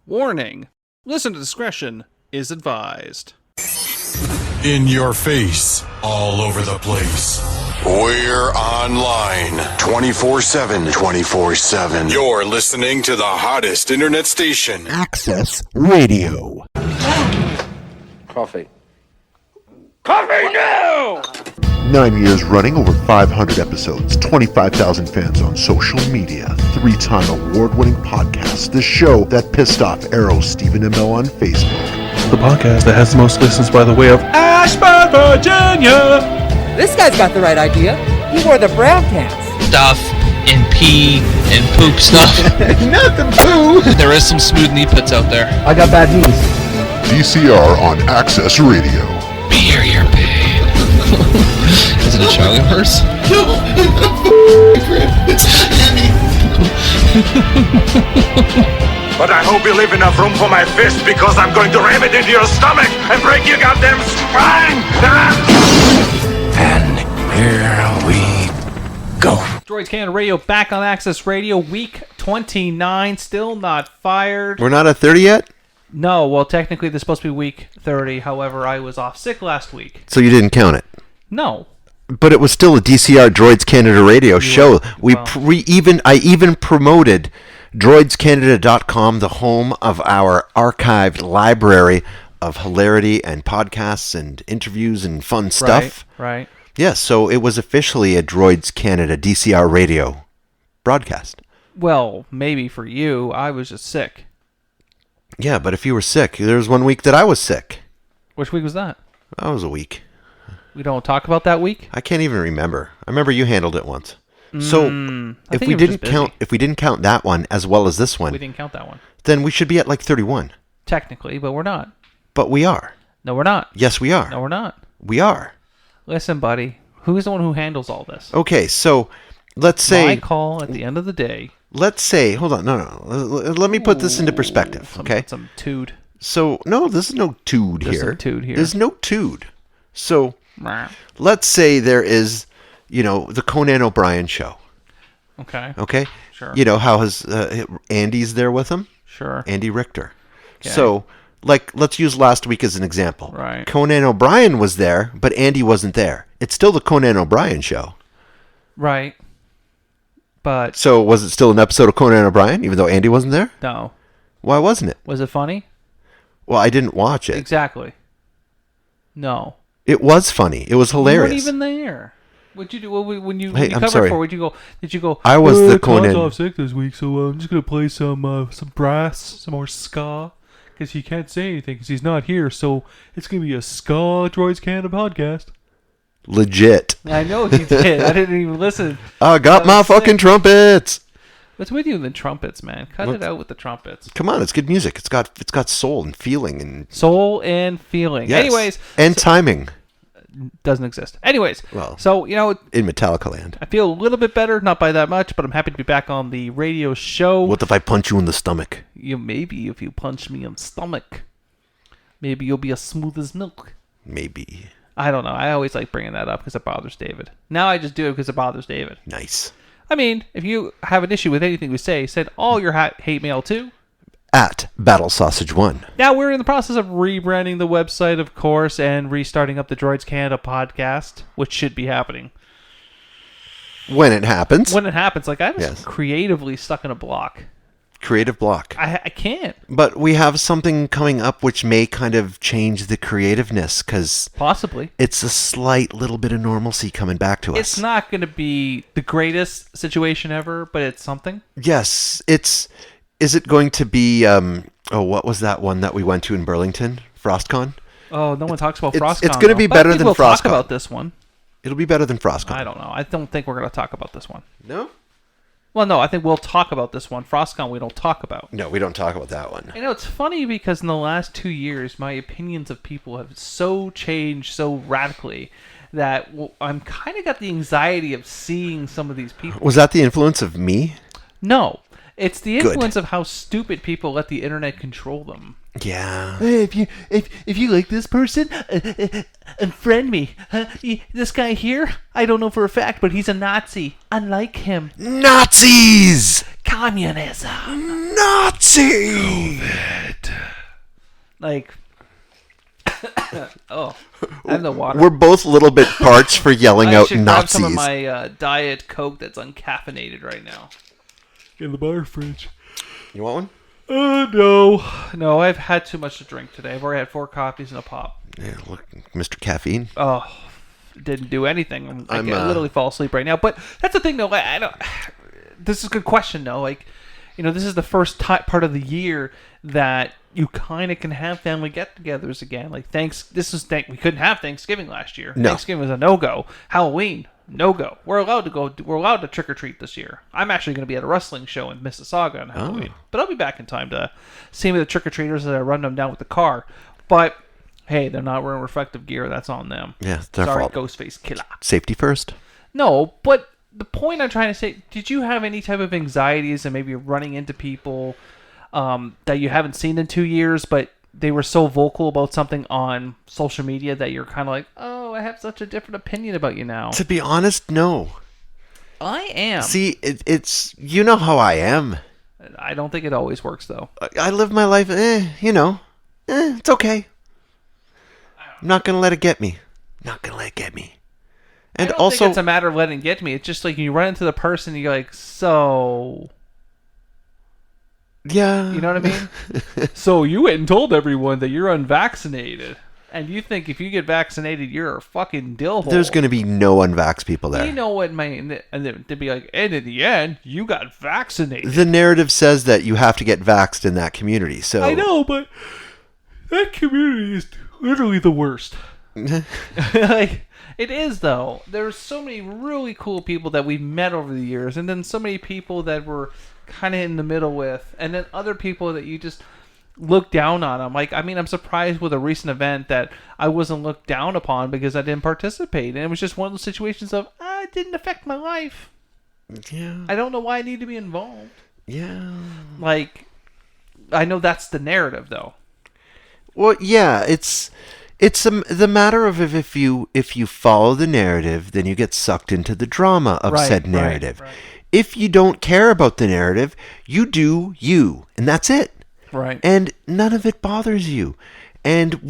Warning. Listener discretion is advised. In your face, all over the place. We're online 24/7. 24/7. You're listening to the hottest internet station. Access Radio. Coffee. Coffee now! 9 years running, over 500 episodes, 25,000 fans on social media, 3-time award-winning podcast, the show that pissed off Arrow, Stephen and Mel on Facebook. The podcast that has the most listens by the way of Ashburn, Virginia. This guy's got the right idea. He wore the brown pants. Stuff and pee and poop stuff. Nothing poo! There is some smooth knee pits out there. I got bad news. DCR on Access Radio. Beer your pain. Is it a Charlie horse? But I hope you leave enough room for my fist, because I'm going to ram it into your stomach and break your goddamn spine! And here we go. Droids Canada Radio back on Access Radio, week 29, still not fired. We're not at 30 yet? No, well, technically this is supposed to be week 30. However, I was off sick last week. So you didn't count it? No. But it was still a DCR Droids Canada Radio show. I even promoted droidscanada.com, the home of our archived library of hilarity and podcasts and interviews and fun stuff. Right. Yes, so it was officially a Droids Canada DCR Radio broadcast. Well, maybe for you. I was just sick. Yeah, but if you were sick, there was 1 week that I was sick. Which week was that? That was a week. We don't talk about that week? I can't even remember. I remember you handled it once. So if we didn't count that one as well as this one, we didn't count that one. Then we should be at like 31. Technically, but we're not. But we are. No, we're not. Yes, we are. No, we're not. We are. Listen, buddy. Who's the one who handles all this? Okay, so let's say my call at the end of the day. Let's say, hold on, no. Let me put this into perspective, okay? Some tood. So, no, there's no tood here. There's some tood here. There's no tood. So, let's say there is, the Conan O'Brien show. Okay. Okay? Sure. You know how Andy's there with him? Sure. Andy Richter. Okay. So, let's use last week as an example. Right. Conan O'Brien was there, but Andy wasn't there. It's still the Conan O'Brien show. Right. But so was it still an episode of Conan O'Brien, even though Andy wasn't there? No. Why wasn't it? Was it funny? Well, I didn't watch it. Exactly. No. It was funny. It was hilarious. You weren't even there. What'd you do when you I'm covered sorry. for? Did you go? I was the Conan. Colin's off sick this week, so I'm just gonna play some brass, some more ska, because he can't say anything because he's not here. So it's gonna be a ska Droids Canada podcast. Legit. I know he did. I didn't even listen. I got my fucking trumpets. What's with you and the trumpets, man? Cut it out with the trumpets. Come on, it's good music. It's got soul and feeling and feeling. Yes. Anyways, and timing doesn't exist. Anyways, well, so in Metallica land, I feel a little bit better, not by that much, but I'm happy to be back on the radio show. What if I punch you in the stomach? Maybe if you punch me in the stomach, maybe you'll be as smooth as milk. Maybe. I don't know. I always like bringing that up because it bothers David. Now I just do it because it bothers David. Nice. I mean, if you have an issue with anything we say, send all your hate mail to at Battle Sausage 1. Now we're in the process of rebranding the website, of course, and restarting up the Droids Canada podcast, which should be happening. When it happens. When it happens. Like, I'm just creatively stuck in a block. Creative block. I can't. But we have something coming up which may kind of change the creativeness, because possibly it's a slight little bit of normalcy coming back to us. It's not going to be the greatest situation ever, but it's something. Yes, is it going to be what was that one that we went to in Burlington? FrostCon? Oh, no one talks about FrostCon. It's going to be better than FrostCon. We'll talk about this one. It'll be better than FrostCon. I don't know. I don't think we're going to talk about this one. No? Well, no, I think we'll talk about this one. FrostCon we don't talk about. No, we don't talk about that one. It's funny because in the last 2 years, my opinions of people have so changed so radically that I'm kind of got the anxiety of seeing some of these people. Was that the influence of me? No. It's the influence of how stupid people let the internet control them. Yeah. Hey, if you like this person, unfriend me. This guy here, I don't know for a fact, but he's a Nazi. Unlike him. Nazis! Communism. Nazis! See. Like, oh, I have no water. We're both little bit parched for yelling I out should grab Nazis. some of my Diet Coke that's uncaffeinated right now. In the bar fridge. You want one? No, I've had too much to drink today. I've already had 4 coffees and a pop. Yeah, look, Mr. Caffeine. Oh, didn't do anything. I I'm, can literally fall asleep right now. But that's the thing, though. I don't. This is a good question, though. Like, this is the first part of the year that you kind of can have family get-togethers again. Like, we couldn't have Thanksgiving last year. No. Thanksgiving was a no-go. Halloween, no-go. We're allowed to go. We're allowed to trick-or-treat this year. I'm actually going to be at a wrestling show in Mississauga on Halloween, but I'll be back in time to see me the trick-or-treaters as I run them down with the car. But hey, they're not wearing reflective gear. That's on them. Yeah, it's their Sorry, fault. Ghostface Killer. Safety first. No, but the point I'm trying to say, did you have any type of anxieties and maybe running into people that you haven't seen in 2 years, but they were so vocal about something on social media that you're kind of like, oh, I have such a different opinion about you now? To be honest, no. I am. See, it's you know how I am. I don't think it always works, though. I live my life, it's okay. I'm not going to let it get me. Not going to let it get me. And I don't also, think it's a matter of letting it get me. It's just like you run into the person and you're like, so... yeah. You know what I mean? So you went and told everyone that you're unvaccinated. And you think if you get vaccinated, you're a fucking dillhole. There's going to be no unvaxxed people there. You know what, man? And they'd be like, and in the end, you got vaccinated. The narrative says that you have to get vaxxed in that community. So I know, but that community is literally the worst. Like, it is, though. There's so many really cool people that we've met over the years, and then so many people that we're kind of in the middle with, and then other people that you just look down on them. Like, I mean, I'm surprised with a recent event that I wasn't looked down upon because I didn't participate, and it was just one of those situations of, it didn't affect my life. Yeah. I don't know why I need to be involved. Yeah. Like, I know that's the narrative, though. Well, yeah, it's the matter of if you follow the narrative, then you get sucked into the drama of said narrative. Right. If you don't care about the narrative, you do you, and that's it. Right. And none of it bothers you. And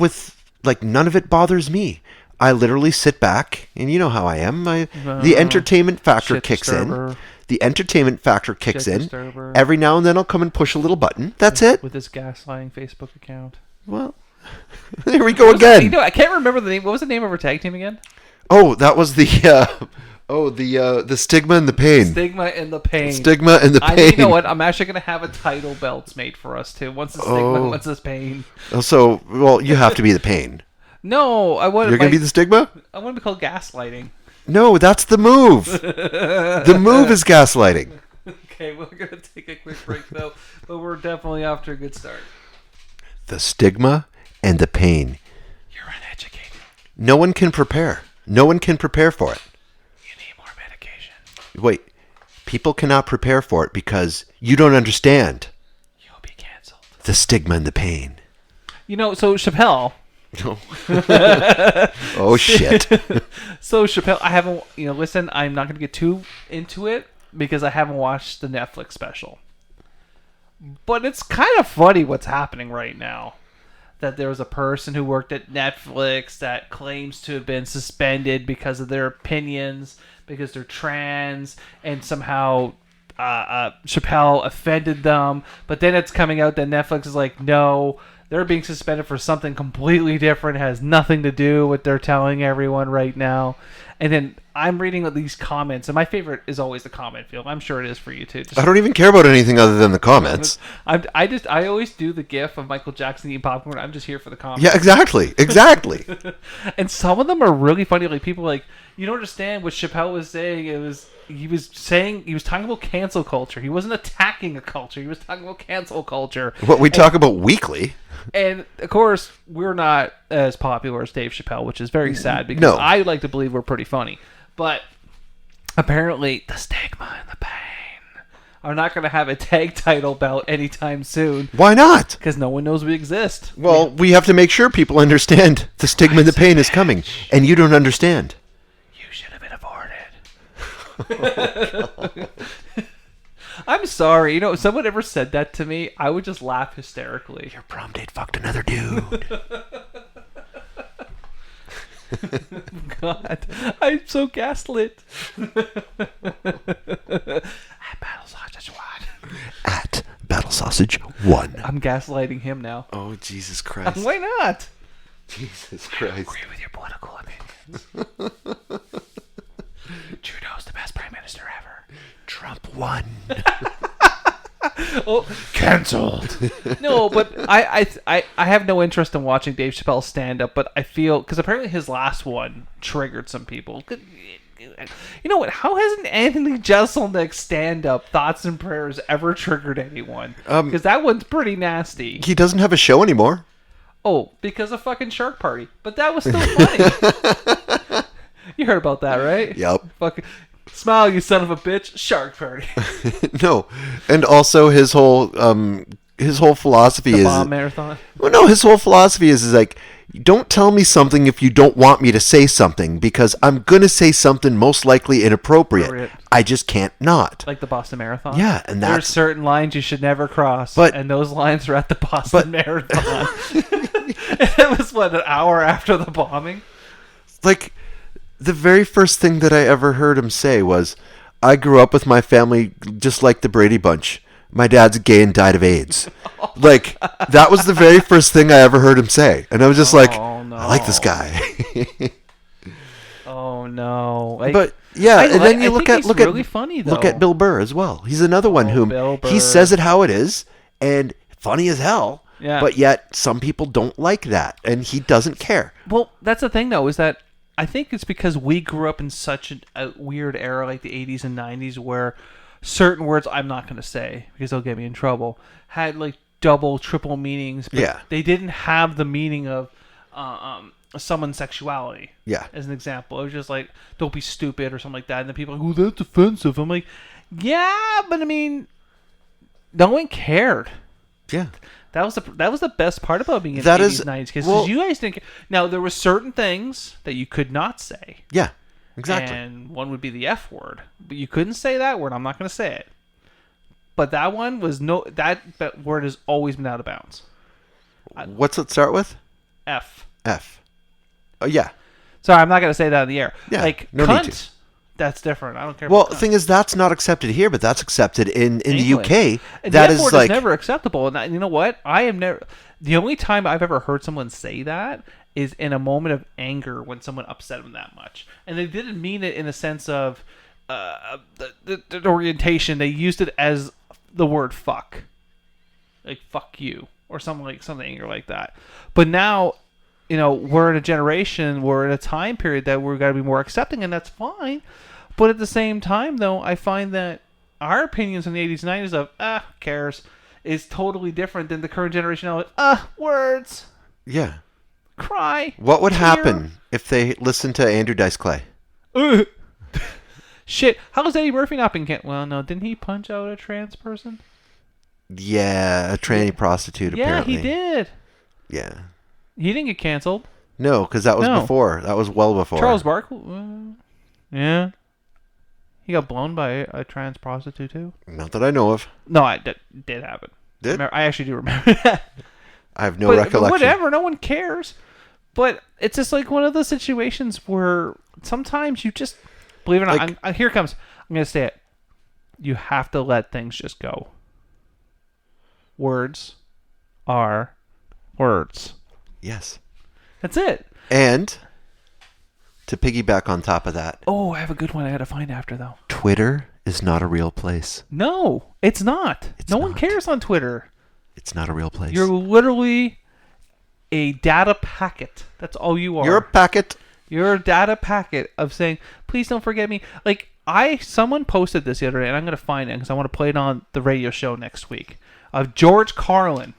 none of it bothers me. I literally sit back, and you know how I am. The entertainment factor kicks in. The entertainment factor kicks in. Every now and then I'll come and push a little button. That's it. With his gaslighting Facebook account. Well, there we go again. I can't remember the name. What was the name of her tag team again? Oh, that was the stigma and the pain. Stigma and the pain. Stigma and the pain. You know what? I'm actually going to have a title belts made for us too. Once the stigma, once this pain. So, well, you have to be the pain. No, I want. You're going to be the stigma? I want to be called gaslighting. No, that's the move. The move is gaslighting. Okay, we're going to take a quick break though, but we're definitely off to a good start. The stigma and the pain. You're uneducated. No one can prepare. No one can prepare for it. You need more medication. Wait, people cannot prepare for it because you don't understand. You'll be canceled. The stigma and the pain. So Chappelle. Oh shit. So Chappelle, I haven't. Listen, I'm not going to get too into it because I haven't watched the Netflix special. But it's kind of funny what's happening right now. That there was a person who worked at Netflix that claims to have been suspended because of their opinions, because they're trans, and somehow Chappelle offended them. But then it's coming out that Netflix is like, no, they're being suspended for something completely different. It has nothing to do with what they're telling everyone right now. And then I'm reading these comments, and my favorite is always the comment field. I'm sure it is for you too. I don't even care about anything other than the comments. I always do the gif of Michael Jackson eating popcorn. I'm just here for the comments. Yeah, exactly. And some of them are really funny. Like, people like, you don't understand what Chappelle was saying. He was talking about cancel culture. He wasn't attacking a culture. He was talking about cancel culture. What we talk about weekly. And of course, we're not as popular as Dave Chappelle, which is very sad because I like to believe we're pretty funny. But apparently, the stigma and the pain are not going to have a tag title bout anytime soon. Why not? Because no one knows we exist. Well, we have to make sure people understand the stigma and the pain is coming, and you don't understand. You should have been aborted. I'm sorry. If someone ever said that to me, I would just laugh hysterically. Your prom date fucked another dude. God, I'm so gaslit. At Battle Sausage 1. At Battle Sausage 1. I'm gaslighting him now. Oh, Jesus Christ. Why not? Jesus Christ. I agree with your political opinions. Trudeau's the best prime minister ever. Trump won. Oh, cancelled. No, but I have no interest in watching Dave Chappelle stand up, but I feel because apparently his last one triggered some people. You know what? How hasn't Anthony Jeselnik's stand up Thoughts and Prayers ever triggered anyone? Because that one's pretty nasty. He doesn't have a show anymore. Oh, because of fucking Shark Party. But that was still funny. You heard about that, right? Yep. Fucking smile, you son of a bitch. Shark Party. No, and also his whole philosophy The is bomb marathon. Well, no, his whole philosophy is like, don't tell me something if you don't want me to say something, because I'm gonna say something most likely inappropriate. I just can't not. Like the Boston Marathon. Yeah, and there's that's certain lines you should never cross, and those lines are at the Boston Marathon. It was an hour after the bombing. Like, the very first thing that I ever heard him say was, I grew up with my family just like the Brady Bunch. My dad's gay and died of AIDS. Like, that was the very first thing I ever heard him say. And I was just I like this guy. Oh, no. But, yeah, and then you look at really funny, though. Look at Bill Burr as well. He's another one whom he says it how it is, and funny as hell. Yeah. But yet, some people don't like that, and he doesn't care. Well, that's the thing, though, is that I think it's because we grew up in such a weird era, like the 80s and 90s, where certain words I'm not going to say because they'll get me in trouble had like double, triple meanings. But they didn't have the meaning of someone's sexuality. Yeah. As an example, it was just like, don't be stupid or something like that. And then people are like, oh, that's offensive. I'm like, yeah, but I mean, no one cared. Yeah. That was the best part about being in that the 80s, is, 90s, because well, you guys didn't. Now there were certain things that you could not say. Yeah, exactly. And one would be the F word, but you couldn't say that word. I'm not going to say it. But that one was that word has always been out of bounds. What's it start with? F. F. Oh yeah. Sorry, I'm not going to say that in the air. Yeah. Like no cunt. need to. That's different. I don't care. Well, the thing is, that's not accepted here, but that's accepted in the UK. And that the is F word like is never acceptable. And you know what? I am never. The only time I've ever heard someone say that is in a moment of anger when someone upset them that much, and they didn't mean it in a sense of the orientation. They used it as the word "fuck," like "fuck you" or something like that. But now, we're in a generation, we're in a time period that we're got to be more accepting, and that's fine. But at the same time, though, I find that our opinions in the 80s and 90s of, who cares, is totally different than the current generation now. Words. Yeah. Cry. What would tear. happen if they listened to Andrew Dice Clay? Shit. How has Eddie Murphy not been Well, no, didn't he punch out a trans person? Yeah, a tranny prostitute, apparently. Yeah, he did. Yeah. He didn't get canceled. No, because that was before. That was well before. Charles Barkley. Yeah. He got blown by a trans prostitute, too. Not that I know of. No, that did happen. Did? I actually do remember that. I have no recollection. But whatever, no one cares. But it's just like one of those situations where sometimes you just, believe it or not, here it comes. I'm going to say it. You have to let things just go. Words are words. Yes. That's it. And to piggyback on top of that. Oh, I have a good one I had to find after, though. Twitter is not a real place. No, it's not. No one cares on Twitter. It's not a real place. You're literally a data packet. That's all you are. You're a packet. You're a data packet of saying, please don't forget me. Like, someone posted this the other day, and I'm going to find it because I want to play it on the radio show next week, of George Carlin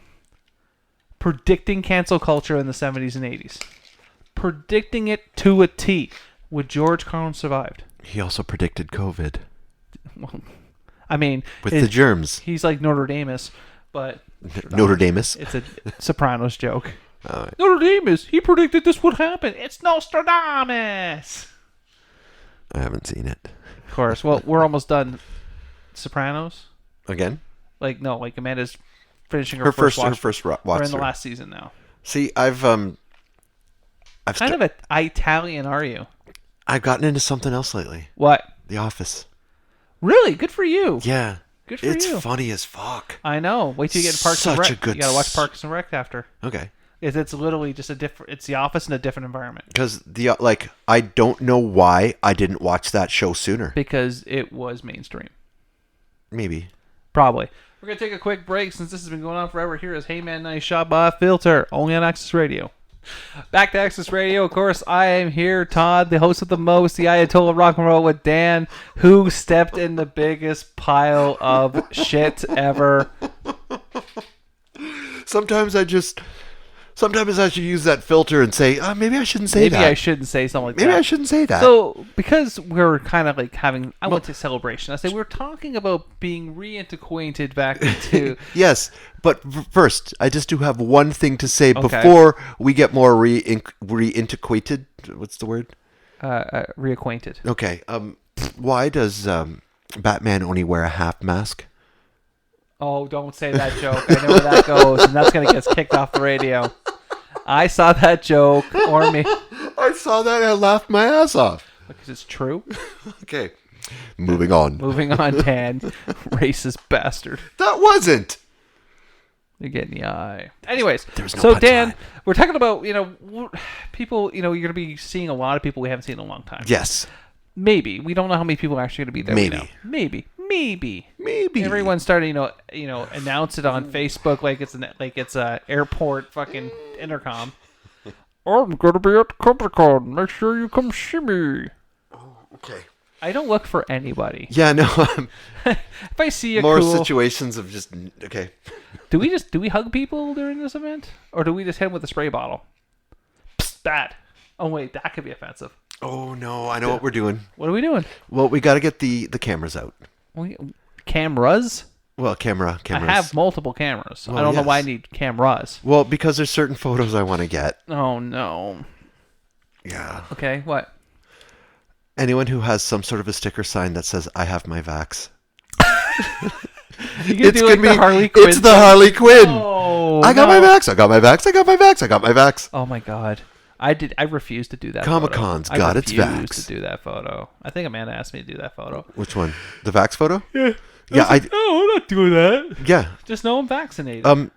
predicting cancel culture in the 70s and 80s. Predicting it to a T. Would George Carlin survived? He also predicted COVID. Well, I mean, with the germs. He's like Notre Damus, but Notre Damus. It's a Sopranos joke. Right. Notre Damus. He predicted this would happen. It's Nostradamus. I haven't seen it. Of course. Well, we're almost done. Sopranos. Again? Like no, like Amanda's finishing Her first watch. watch We're in the through. last season now. See, I've Kind of Italian, are you? I've gotten into something else lately. What? The Office. Really? Good for you. Yeah. Good for it's you. funny as fuck. I know. Wait till you get to Parks and Such Rec. a good You gotta watch Parks and Rec after. Okay. It's literally just a different. It's The Office in a different environment. Because I don't know why I didn't watch that show sooner. Because it was mainstream. Maybe. Probably. We're gonna take a quick break since this has been going on forever. Here is Hey Man Nice Shot by Filter, only on Access Radio. Back to Access Radio, of course. I am here, Todd, the host of the most, the Ayatollah of Rock and Roll, with Dan, who stepped in the biggest pile of shit ever. Sometimes I should use that filter and say, maybe I shouldn't say that. Maybe I shouldn't say something like that. Maybe I shouldn't say that. So, because we're kind of like having, I went to celebration. I say we're talking about being reintegrated back into. Yes, but first, I just do have one thing to say before we get more reintegrated. What's the word? Reacquainted. Okay. Why does Batman only wear a half mask? Oh, don't say that joke. I know where that goes, and that's going to get kicked off the radio. I saw that joke, or me. I saw that and I laughed my ass off. Because it's true. Okay. Moving on. Moving on, Dan. Racist bastard. That wasn't. You're getting the eye. Anyways, There's no so Dan, punchline. we're talking about, people, you're going to be seeing a lot of people we haven't seen in a long time. Yes. Maybe. We don't know how many people are actually going to be there. Maybe. Maybe. Maybe. Everyone started, announce it on Facebook like it's a airport fucking intercom. I'm gonna be at Comic-Con. Make sure you come see me. Oh, okay. I don't look for anybody. Yeah, no. If I see a more cool, situations of just okay. Do we hug people during this event, or do we just hit them with a spray bottle? Psst, that. Oh wait, that could be offensive. Oh no, I know what we're doing. What are we doing? Well, we got to get the cameras out. Cameras? Well, cameras. I have multiple cameras. Well, I don't know why I yes. need cameras. Well, because there's certain photos I want to get. Oh no. Yeah. Okay, what? Anyone who has some sort of a sticker sign that says "I have my vax." You can do like the Harley Quinn. It's the Harley Quinn. Oh, I got my vax. I got my vax. I got my vax. I got my vax. Oh my god. I refused to do that. Comic-Con's photo. got its I vax. refused to do that photo. I think Amanda asked me to do that photo. Which one? The vax photo? Yeah. Yeah. No, I'm not doing that. Yeah. Just know I'm vaccinated.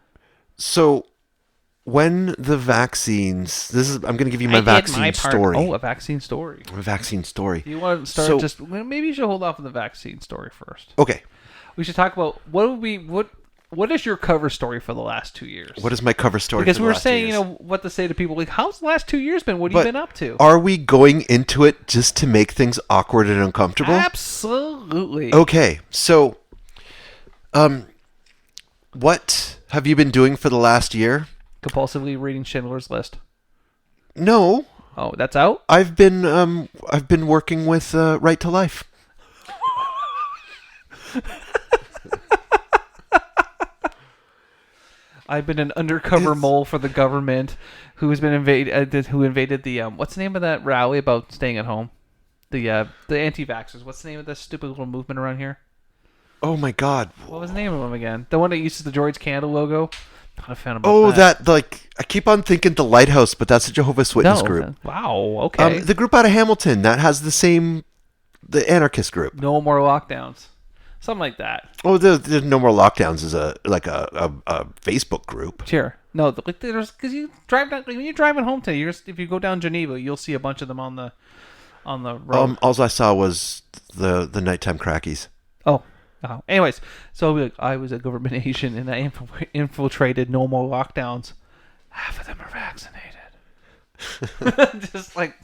So when the vaccines, I'm going to give you my I did vaccine my part. story. Oh, a vaccine story. A vaccine story. Do you want to start? Maybe you should hold off on the vaccine story first. Okay. We should talk about what is your cover story for the last 2 years? What is my cover story? Because for we the were last saying, 2 years? what to say to people. Like, how's the last 2 years been? What have you been up to? Are we going into it just to make things awkward and uncomfortable? Absolutely. Okay, so, what have you been doing for the last year? Compulsively reading Schindler's List. No. Oh, that's out? I've been working with Right to Life. I've been an undercover mole for the government who's been invaded the what's the name of that rally about staying at home? The anti-vaxxers. What's the name of that stupid little movement around here? Oh my God! What was the name of them again? The one that uses the Droids Canada logo. Not a fan of that I keep on thinking the Lighthouse, but that's a Jehovah's Witness group. Wow. Okay. The group out of Hamilton that has the anarchist group. No more lockdowns. Something like that. Oh, the No More Lockdowns is a Facebook group. Sure. No, there's because you drive down when you're driving home today. If you go down Geneva, you'll see a bunch of them on the road. All I saw was the nighttime crackies. Oh. Anyways, so I was a government agent and I infiltrated No More Lockdowns. Half of them are vaccinated. Just like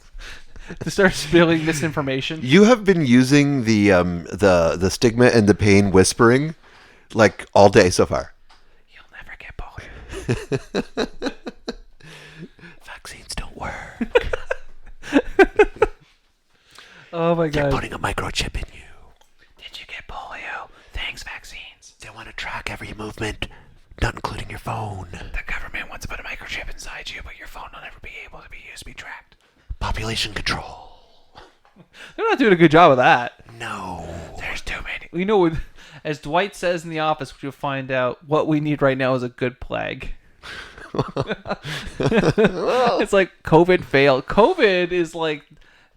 to start spilling misinformation. You have been using the stigma and the pain whispering like all day so far. You'll never get polio. Vaccines don't work. Oh my God. They're putting a microchip in you. Did you get polio? Thanks, vaccines. They want to track every movement, not including your phone. The government wants to put a microchip inside you, but your phone will never be able to be used to be tracked. Population control. They're not doing a good job of that. No. There's too many. As Dwight says in The Office, which you'll find out, what we need right now is a good plague. It's like COVID failed. COVID is like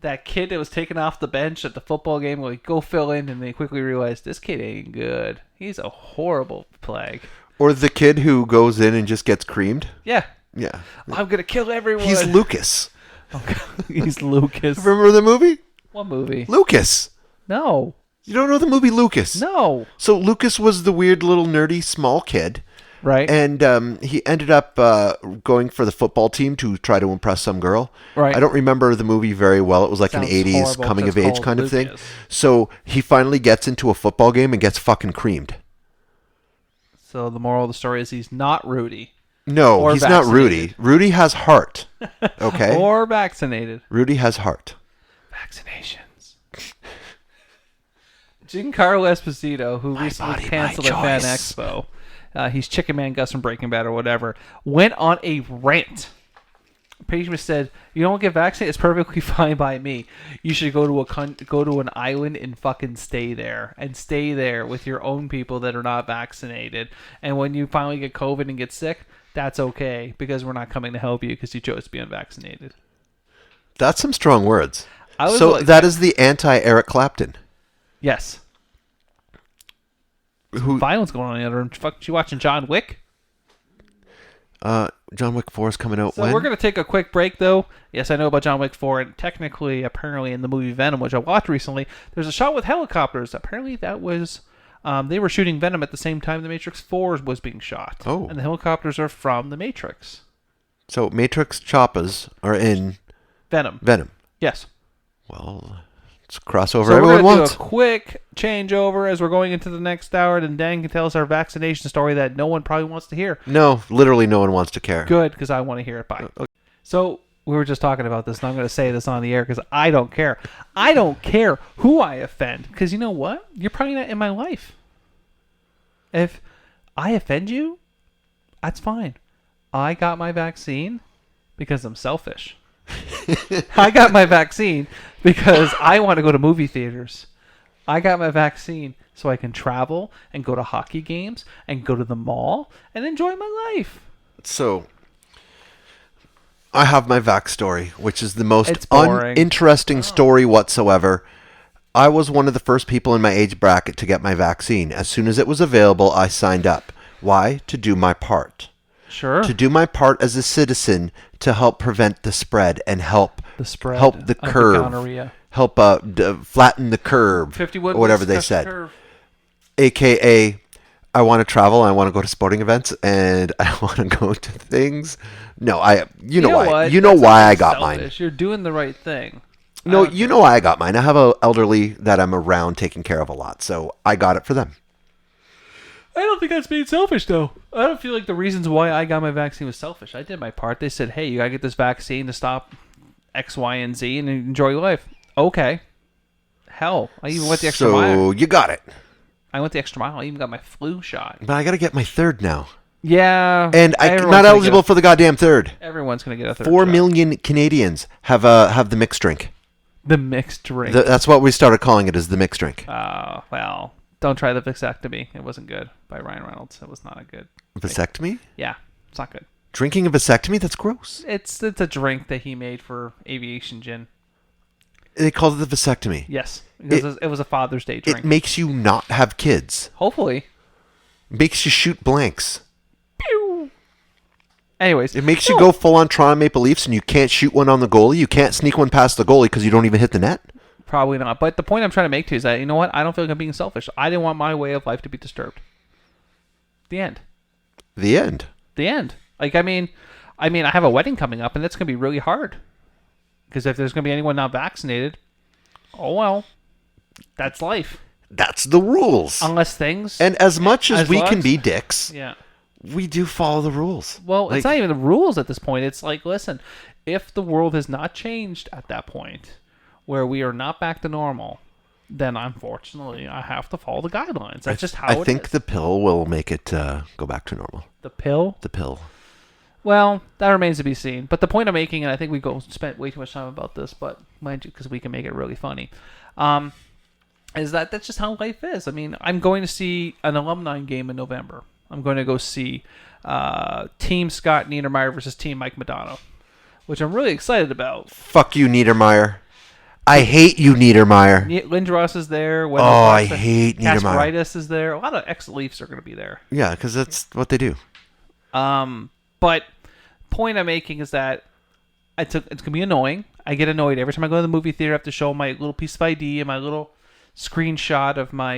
that kid that was taken off the bench at the football game, like, go fill in, and they quickly realized this kid ain't good. He's a horrible plague. Or the kid who goes in and just gets creamed. Yeah. Yeah. I'm gonna kill everyone. He's Lucas. He's Lucas. Remember the movie? What movie? Lucas. No. You don't know the movie Lucas? No. So Lucas was the weird little nerdy small kid. Right. And he ended up going for the football team to try to impress some girl. Right. I don't remember the movie very well. It was like Sounds an 80s horrible coming if of it's age called kind of thing. Lucas. So he finally gets into a football game and gets fucking creamed. So the moral of the story is he's not Rudy. No, Or he's not vaccinated. Rudy. Rudy has heart. Okay? Or vaccinated. Rudy has heart. Vaccinations. Giancarlo Esposito, who recently body, my canceled at Fan choice. Expo, he's Chicken Man Gus from Breaking Bad or whatever, went on a rant. Page said, "You don't get vaccinated, it's perfectly fine by me. You should go to an island and fucking stay there with your own people that are not vaccinated. And when you finally get COVID and get sick, that's okay because we're not coming to help you because you chose to be unvaccinated." That's some strong words. I was So like- that is the anti-Eric Clapton. Yes. Who? Violence going on in the other room. Fuck, you watching John Wick? John Wick 4 is coming out So when? we're going to take a quick break, though. Yes, I know about John Wick 4, and technically, apparently, in the movie Venom, which I watched recently, there's a shot with helicopters. Apparently, that was... they were shooting Venom at the same time The Matrix 4 was being shot. Oh. And the helicopters are from The Matrix. So Matrix Choppas are in Venom. Venom. Yes. Well, it's a crossover So we're everyone going to wants. do a quick changeover as we're going into the next hour, and Dan can tell us our vaccination story that no one probably wants to hear. No, literally no one wants to care. Good, because I want to hear it. Bye. So we were just talking about this, and I'm going to say this on the air because I don't care. I don't care who I offend, because you know what? You're probably not in my life. If I offend you, that's fine. I got my vaccine because I'm selfish. I got my vaccine because I want to go to movie theaters. I got my vaccine so I can travel and go to hockey games and go to the mall and enjoy my life. So, I have my vac story, which is the most It's boring. uninteresting story whatsoever. I was one of the first people in my age bracket to get my vaccine. As soon as it was available, I signed up. Why? To do my part. Sure. To do my part as a citizen to help prevent the spread and help The spread help the of the curve, gonorrhea. help flatten the curve, 51 or whatever weeks they past the said. curve. AKA, I want to travel. I want to go to sporting events, and I want to go to things. No, you know why? what? You know That's why not I got selfish. mine. You're doing the right thing. No, you know why I got mine. I have a elderly that I'm around taking care of a lot, so I got it for them. I don't think that's being selfish, though. I don't feel like the reasons why I got my vaccine was selfish. I did my part. They said, hey, you got to get this vaccine to stop X, Y, and Z and enjoy life. Okay. Hell, I even went the extra mile. So you got it. I went the extra mile. I even got my flu shot. But I got to get my third now. Yeah. And I'm everyone's not gonna eligible for the goddamn third. Everyone's going to get a third 4 shot. million Canadians have the mixed drink. The mixed drink. That's what we started calling it, is the mixed drink. Well, don't try the vasectomy. It wasn't good. By Ryan Reynolds. It was not a good. Vasectomy? Yeah, it's not good. Drinking a vasectomy? That's gross. It's a drink that he made for aviation gin. They called it the vasectomy. Yes, because it was a Father's Day drink. It makes you not have kids. Hopefully. Makes you shoot blanks. Pew. Anyways, It makes you go full on Toronto Maple Leafs and you can't shoot one on the goalie. You can't sneak one past the goalie because you don't even hit the net. Probably not. But the point I'm trying to make to you is that, you know what? I don't feel like I'm being selfish. I didn't want my way of life to be disturbed. The end. The end. The end. Like, I mean, I have a wedding coming up, and that's going to be really hard. Because if there's going to be anyone not vaccinated, oh well, that's life. That's the rules. Unless things... And as much as we can long be dicks, yeah. we do follow the rules. Well, Like- it's not even the rules at this point. It's like, listen, if the world has not changed at that point, where we are not back to normal, then unfortunately I have to follow the guidelines. That's just how I it think is. the pill will make it go back to normal. The pill? The pill. Well, that remains to be seen. But the point I'm making, and I think we spent way too much time about this, but mind you, because we can make it really funny. is that that's just how life is. I mean, I'm going to see an alumni game in November. I'm going to go see Team Scott Niedermeyer versus Team Mike Madonna, which I'm really excited about. Fuck you, Niedermeyer. I hate you, Niedermeyer. Lindros is there. I hate Niedermeyer. Kasparaitis is there. A lot of ex-Leafs are going to be there. Yeah, because that's what they do. But point I'm making is that it's going to be annoying. I get annoyed every time I go to the movie theater. I have to show my little piece of ID and my little screenshot of my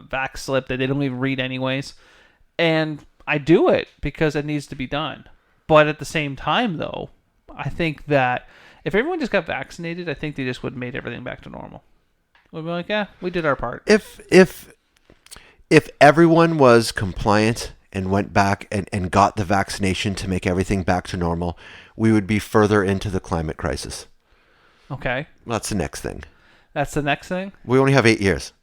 vax slip that they don't even read anyways. And I do it because it needs to be done. But at the same time, though, I think that if everyone just got vaccinated, I think they just would have made everything back to normal. We'd be like, yeah, we did our part. If everyone was compliant and went back and got the vaccination to make everything back to normal, we would be further into the climate crisis. Okay. Well, that's the next thing. That's the next thing? We only have 8 years.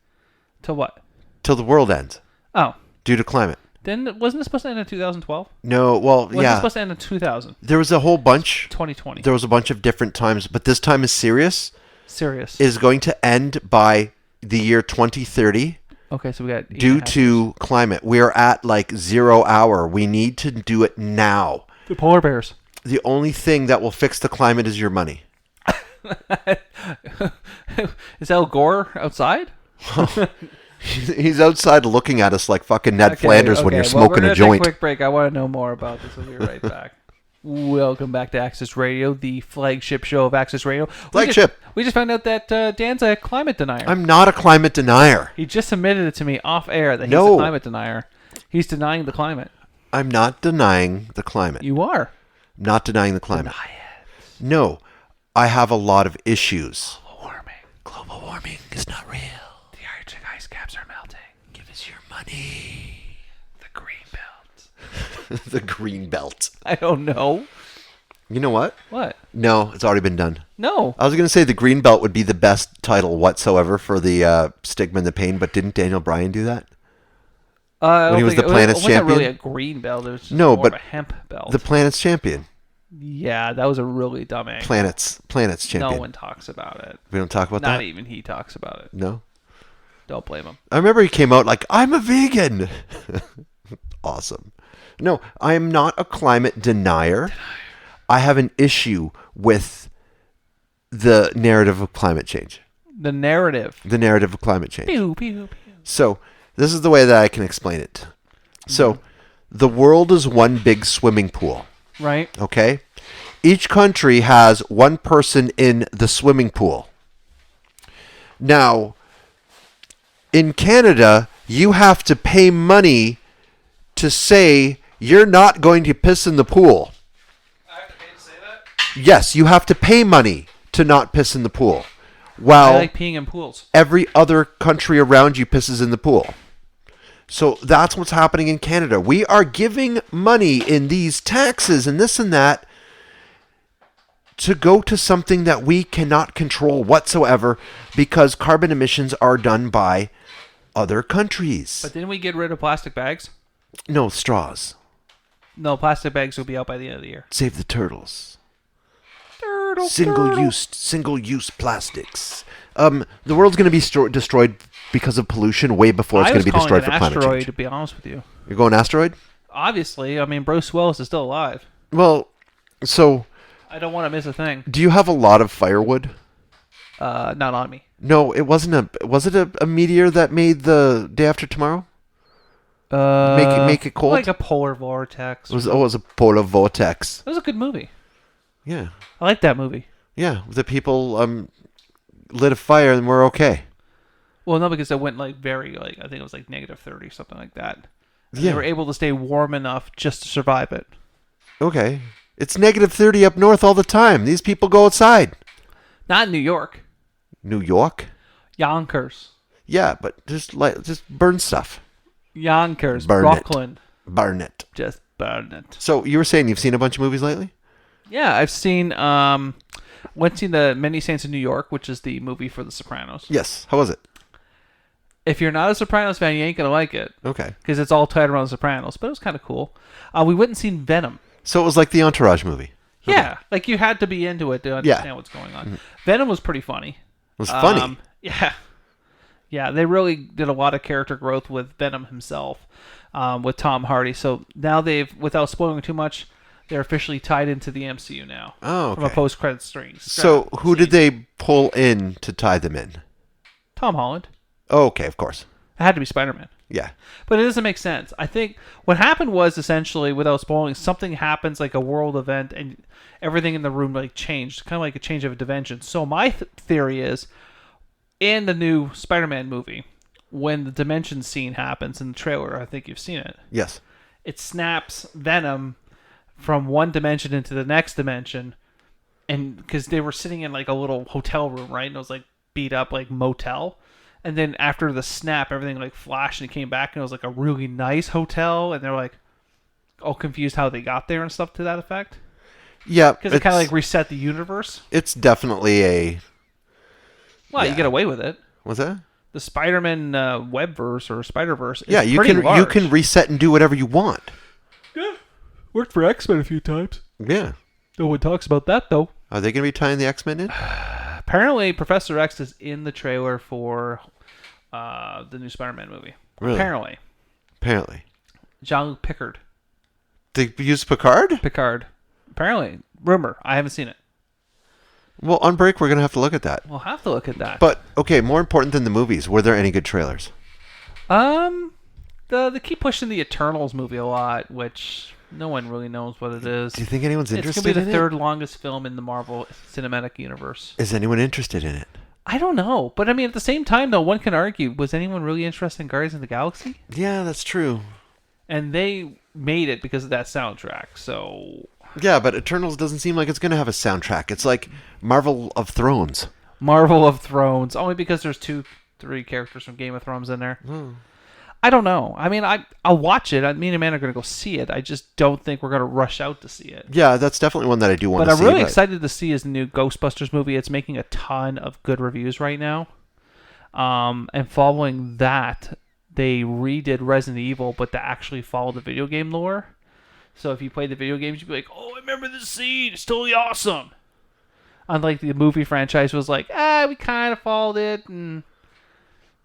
Till what? Till the world ends. Oh. Due to climate. Then wasn't it supposed to end in 2012? No, well, wasn't it supposed to end in 2000? There was a whole bunch. 2020. There was a bunch of different times, but this time is serious. Serious. Is going to end by the year 2030. Okay, so we got... Due to climate. We're at like 0 hour. We need to do it now. The polar bears. The only thing that will fix the climate is your money. Is Al Gore outside? He's outside looking at us like fucking Ned Flanders when you're smoking we're a joint. Take a quick break. I want to know more about this. We'll be right back. Welcome back to Access Radio, the flagship show of Access Radio. Flagship. We just found out that Dan's a climate denier. I'm not a climate denier. He just admitted it to me off air that he's a climate denier. He's denying the climate. I'm not denying the climate. You are. Not denying the climate. Deny it. No. I have a lot of issues. Global warming is not real. The Arctic ice caps are melting. Give us your money. The green belt. The green belt. I don't know. You know what? What? No, it's already been done. No. I was going to say the green belt would be the best title whatsoever for the Stigma and the Pain, but didn't Daniel Bryan do that? When he was the Planet's champion? It wasn't really a green belt. It was just more of a hemp belt. The Planet's champion. Yeah, that was a really dumb angle. Planet's champion. No one talks about it. We don't talk about that? Not even he talks about it. No? Don't blame him. I remember he came out like, I'm a vegan. Awesome. No, I am not a climate denier. I have an issue with the narrative of climate change. The narrative. The narrative of climate change. Pew, pew, pew. So, this is the way that I can explain it. So, the world is one big swimming pool. Right. Okay? Each country has one person in the swimming pool. Now, in Canada, you have to pay money to say you're not going to piss in the pool. I have to pay to say that? Yes, you have to pay money to not piss in the pool. While I like peeing in pools. Every other country around you pisses in the pool. So that's what's happening in Canada. We are giving money in these taxes and this and that to go to something that we cannot control whatsoever because carbon emissions are done by other countries. But didn't we get rid of plastic bags? No, straws. No, plastic bags will be out by the end of the year. Save the turtles. Turtle. Single-use plastics. The world's going to be destroyed because of pollution way before it's going to be destroyed for climate change. To be honest with you. You're going asteroid? Obviously. I mean, Bruce Willis is still alive. Well, so... I don't want to miss a thing. Do you have a lot of firewood? Not on me. No, it wasn't was it a meteor that made the Day After Tomorrow? Make it cold? Like a polar vortex. It was a polar vortex. It was a good movie. Yeah. I like that movie. Yeah, the people lit a fire and were okay. Well, no, because it went I think it was like -30, something like that. And Yeah. They were able to stay warm enough just to survive it. Okay. It's -30 up north all the time. These people go outside. Not in New York. New York? Yonkers. Yeah, but just burn stuff. Yonkers. Burn Brooklyn. it. Burn it. Just burn it. So you were saying you've seen a bunch of movies lately? Yeah, I've seen went to the Many Saints in New York, which is the movie for The Sopranos. Yes. How was it? If you're not a Sopranos fan, you ain't gonna like it. Okay. Because it's all tied around The Sopranos, but it was kind of cool. We went and seen Venom. So it was like the Entourage movie. Yeah, like you had to be into it to understand what's going on. Venom was pretty funny. It was funny. Yeah. Yeah, they really did a lot of character growth with Venom himself, with Tom Hardy. So now they've, without spoiling too much, they're officially tied into the MCU now. Oh, From a okay. post-credit string. So who did they pull in to tie them in? Tom Holland. Oh, okay, of course. It had to be Spider-Man. Yeah. But it doesn't make sense. I think what happened was, essentially, without spoiling, something happens, like a world event, and everything in the room like changed, kind of like a change of a dimension. So my theory is, in the new Spider-Man movie, when the dimension scene happens in the trailer, I think you've seen it. Yes. It snaps Venom from one dimension into the next dimension, and because they were sitting in like a little hotel room, right? And it was like beat up like motel. And then after the snap, everything like flashed and it came back, and it was like a really nice hotel. And they're like all confused how they got there and stuff to that effect. Yeah, Because it kind of like reset the universe. It's definitely a. Well, Yeah. you get away with it. What's that? The Spider-Man webverse or Spider-Verse. Yeah, is you pretty can large. you can reset and do whatever you want. Worked for X-Men a few times. Yeah. No one talks about that, though. Are they going to be tying the X-Men in? Apparently, Professor X is in the trailer for the new Spider-Man movie. Really? Apparently. Jean-Luc Picard. They used Picard? Picard. Apparently. Rumor. I haven't seen it. Well, on break, we're going to have to look at that. We'll have to look at that. But, okay, more important than the movies, were there any good trailers? They keep pushing the Eternals movie a lot, which no one really knows what it is. Do you think anyone's interested It's going to be in the it? third longest film in the Marvel Cinematic Universe. Is anyone interested in it? I don't know. But, I mean, at the same time, though, one can argue, was anyone really interested in Guardians of the Galaxy? Yeah, that's true. And they made it because of that soundtrack, so... Yeah, but Eternals doesn't seem like it's going to have a soundtrack. It's like Marvel of Thrones. Marvel of Thrones, only because there's 2-3 characters from Game of Thrones in there. I don't know. I mean, I'll watch it. Me and Amanda are going to go see it. I just don't think we're going to rush out to see it. Yeah, that's definitely one that I do want But to see. I'm really excited to see his new Ghostbusters movie. It's making a ton of good reviews right now. And following that, they redid Resident Evil, but to actually follow the video game lore. So if you play the video games, you'd be like, oh, I remember this scene. It's totally awesome. Unlike the movie franchise was like, we kind of followed it and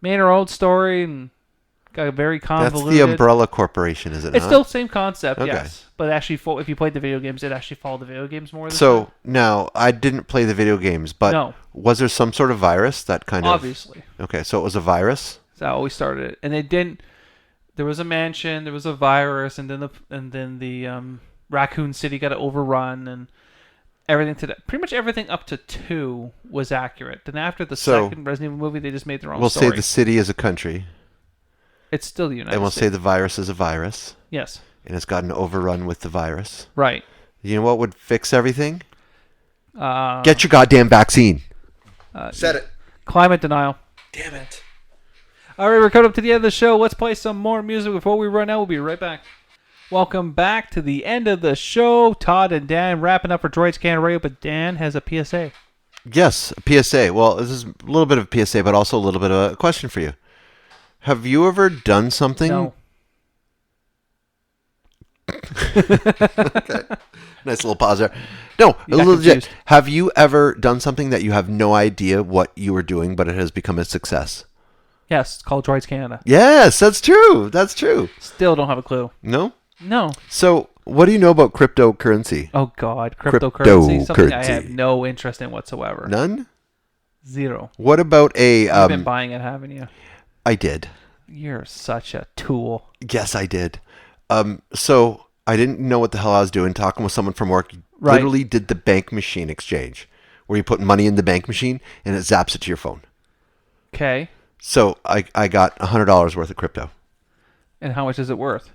made our own story and got a very convoluted. That's the Umbrella Corporation, is it It's not? still the same concept, Okay. yes. But actually, if you played the video games, it actually followed the video games more. So, now, I didn't play the video games, but No. was there some sort of virus that kind of... Obviously. Okay, so it was a virus? That's how we started it. And they didn't... There was a mansion, there was a virus, and then the Raccoon City got overrun, and everything to that. Pretty much everything up to 2 was accurate. Then after the second Resident Evil movie, they just made their own story. We'll say the city is a country. It's still the United States. And we'll say the virus is a virus. Yes. And it's got an overrun with the virus. Right. You know what would fix everything? Get your goddamn vaccine. Said it. Climate denial. Damn it. All right, we're coming up to the end of the show. Let's play some more music before we run out. We'll be right back. Welcome back to the end of the show. Todd and Dan wrapping up for Droids Canada Radio, but Dan has a PSA. Yes, a PSA. Well, this is a little bit of a PSA, but also a little bit of a question for you. Have you ever done something? No. Okay. Nice little pause there. No, You got legit. confused. Have you ever done something that you have no idea what you were doing, but it has become a success? Yes, it's called Droids Canada. Yes, that's true. That's true. Still don't have a clue. No? No. So, what do you know about cryptocurrency? Oh, God. Cryptocurrency. Something I Cryptocurrency. have no interest in whatsoever. None? Zero. What about a... You've been buying it, haven't you? I did. You're such a tool. Yes, I did. So, I didn't know what the hell I was doing. Talking with someone from work. Right. Literally did the bank machine exchange. Where you put money in the bank machine and it zaps it to your phone. Okay. So, I got $100 worth of crypto. And how much is it worth?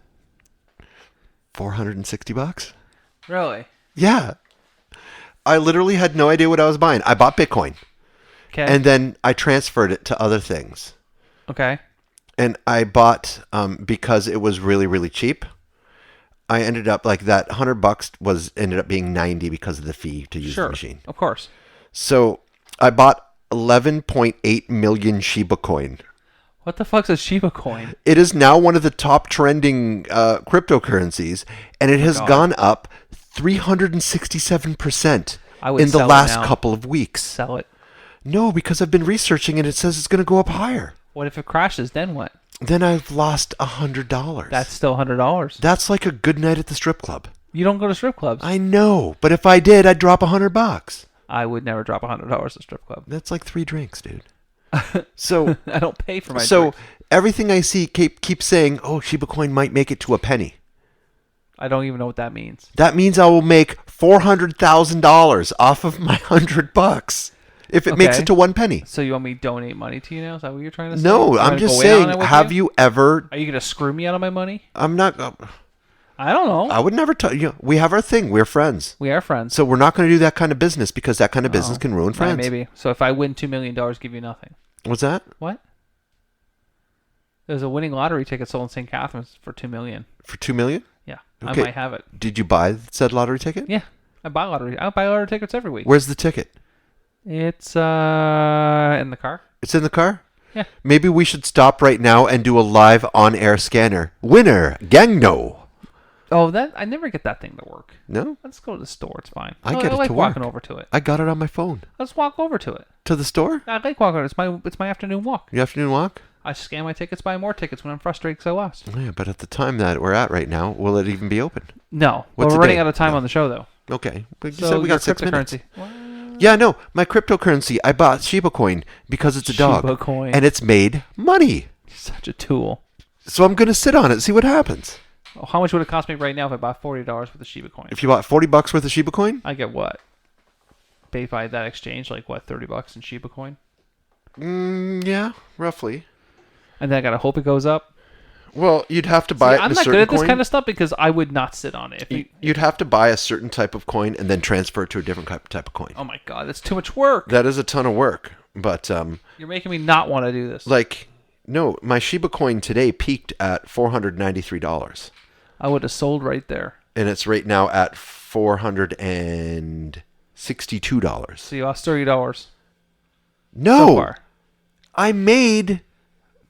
$460. Really? Yeah. I literally had no idea what I was buying. I bought Bitcoin. Okay. And then I transferred it to other things. Okay. And I bought, because it was really, really cheap, I ended up, like, that $100 ended up being 90 because of the fee to use the machine. Of course. So I bought 11.8 million Shiba coin. What the fuck's a Shiba coin? It is now one of the top trending cryptocurrencies, and it has gone up 367% in the last couple of weeks. Sell it. No, because I've been researching and it says it's going to go up higher. What if it crashes? Then what? Then I've lost $100. That's still $100. That's like a good night at the strip club. You don't go to strip clubs. I know, but if I did, I'd drop $100. I would never drop $100 at a strip club. That's like 3 drinks, dude. So I don't pay for my So drinks. everything I see keeps saying, "Oh, Shiba Coin might make it to a penny." I don't even know what that means. That means I will make $400,000 off of my $100 if it makes Okay. it to 1 penny. So you want me to donate money to you now? Is that what you're trying to say? No, You I'm wanna just go in on saying. it with Have you ever? Are you gonna screw me out of my money? I'm not. I don't know. I would never tell you. We have our thing. We're friends. We are friends. So we're not going to do that kind of business because that kind of business can ruin Right, friends. maybe. So if I win $2 million, give you nothing. What's that? What? There's a winning lottery ticket sold in St. Catharines for $2 million. For $2 million? Yeah, Okay. I might have it. Did you buy said lottery ticket? Yeah, I buy lottery. I buy lottery tickets every week. Where's the ticket? It's in the car. It's in the car? Yeah. Maybe we should stop right now and do a live on-air scanner. Winner, Gangno. Oh, that I never get that thing to work. No? Let's go to the store. It's fine. I get it like to walking work. over to it. I got it on my phone. Let's walk over to it. To the store? I like walking. It's my afternoon walk. Your afternoon walk? I scan my tickets, buy more tickets when I'm frustrated because I lost. Yeah, but at the time that we're at right now, will it even be open? No, What's we're the running date? out of time No. on the show though. Okay. But you So said we your got 6 minutes. cryptocurrency. Yeah, no. My cryptocurrency, I bought Shiba Coin because it's a dog. Shiba Coin. And it's made money. Such a tool. So I'm going to sit on it, see what happens. Oh, how much would it cost me right now if I bought $40 worth of Shiba Coin? If you bought $40 worth of Shiba Coin? I get what? Paid by that exchange, like what, $30 in Shiba Coin? Yeah, roughly. And then I gotta hope it goes up. Well, you'd have to buy it in I'm a not certain good at this coin. kind of stuff because I would not sit on it. You'd have to buy a certain type of coin and then transfer it to a different type of coin. Oh my god, that's too much work. That is a ton of work. But You're making me not want to do this. like, no, my Shiba Coin today peaked at $493. I would have sold right there. And it's right now at $462. So you lost $30. No, So far. I made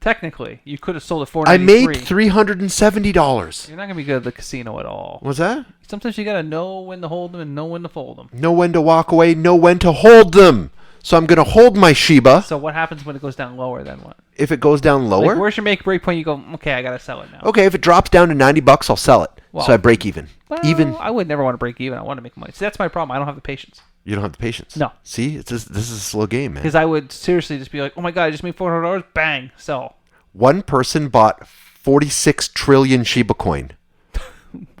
Technically, you could have sold it I made $493. $370. You're not gonna be good at the casino at all. What's that? Sometimes you gotta know when to hold them and know when to fold them. Know when to walk away, know when to hold them. So I'm going to hold my Shiba. So what happens when it goes down lower? Then what? If it goes down lower, Like, where's your make break point? You go, okay, I gotta sell it now. okay, if it drops down to $90, I'll sell it. Well, so I break even. Well, Even I would never want to break even. I want to make money. See, that's my problem. I don't have the patience. you don't have the patience. No. See, this is a slow game, man. Because I would seriously just be like, oh my god, I just made $400. Bang, sell. One person bought 46 trillion Shiba Coin.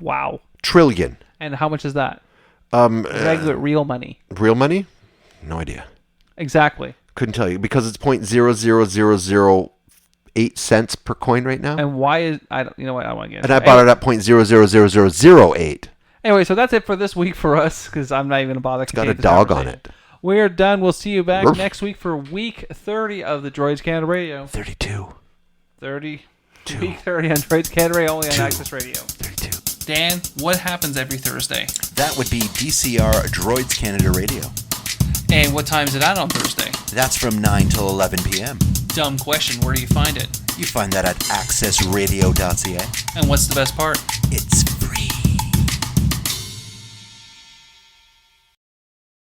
Wow. Trillion. And how much is that? Regular real money. Real money? No idea. Exactly. Couldn't tell you because it's 0.00008 cents per coin right now. And why is I don't? You know what? I don't want to get. And I bought it at 0.00008. Anyway, so that's it for this week for us because I'm not even gonna bother. It's got a dog on it. We're done. We'll see you back Roof. next week for week 30 of the Droids Canada Radio. 32. 30. Week 30 on Droids Canada Radio, only on 2. Access Radio. 32. Dan, what happens every Thursday? That would be DCR Droids Canada Radio. And what time is it at on Thursday? That's from 9 till 11 p.m. Dumb question. Where do you find it? You find that at accessradio.ca. And what's the best part? It's free.